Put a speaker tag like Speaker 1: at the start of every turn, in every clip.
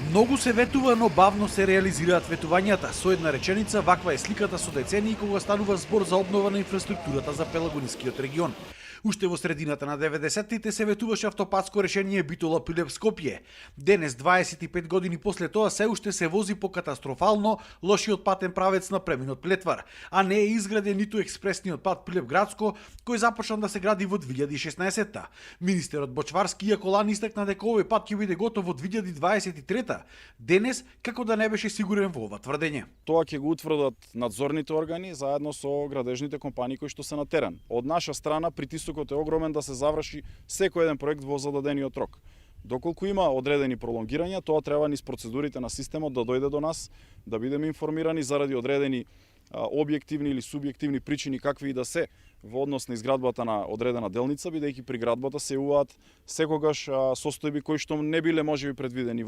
Speaker 1: Многу се ветува, но бавно се реализираат ветувањата. Со една реченица, ваква е сликата со децении кога станува збор за обнова на инфраструктурата за Пелагонискиот регион. Уште во средината на 90-тите се ветуваше автопатско решение Битола Пилеп Скопје. Денес, 25 години после тоа, се уште се вози по катастрофално лошиот патен правец на преминот Плетвар, а не е изграден ниту експресниот пат Пилеп Градско, кој започна да се гради во 2016-та. Министерот Бочварски иако лани истакна дека овој пат ќе биде готов во 2023-та, денес како да не беше сигурен во ова тврдење.
Speaker 2: Тоа ќе го утврдат надзорните органи заедно со градежните компании кои што се на терен. Од наша страна притисокот е огромен да се заврши секој еден проект во зададениот рок. Доколку има одредени пролонгирања, тоа треба низ процедурите на системот да дојде до нас, да бидеме информирани заради одредени објективни или субјективни причини какви и да се во однос на изградбата на одредена делница, бидејќи при градбата се јавуваат секогаш состојби кои што не биле можеби предвидени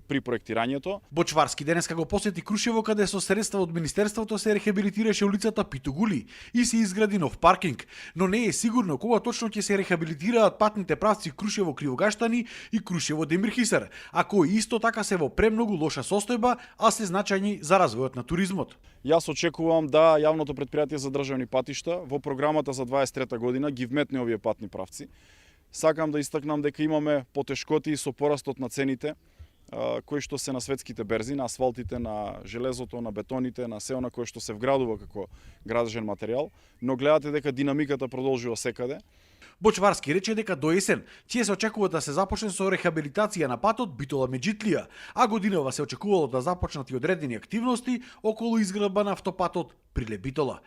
Speaker 2: при проектирањето.
Speaker 1: Бочварски денеска го посети Крушево, каде со средства од Министерството се рехабилитираше улицата Питугули и се изгради нов паркинг, но не е сигурно кога точно ќе се рехабилитираат патните правци Крушево-Кривогаштани и Крушево-Демирхисар, а кои исто така се во премногу лоша состојба, а се значајни за развојот на туризмот.
Speaker 2: Јас очекувам да јавното претпријатие за државни патишта во програмата за 23 година ги вметне овие патни правци. Сакам да истакнам дека имаме потешкоти со порастот на цените кои што се на светските берзи, на асфалтите, на железото, на бетоните, на се она кое што се вградува како градежен материјал, но гледате дека динамиката продолжува секаде.
Speaker 1: Бочварски рече дека до есен ќе се очекува да се започне со рехабилитација на патот Битола Меджитлија, а годинава се очекувало да започнат и одредени активности околу изградба на автопатот Прилеп Битола.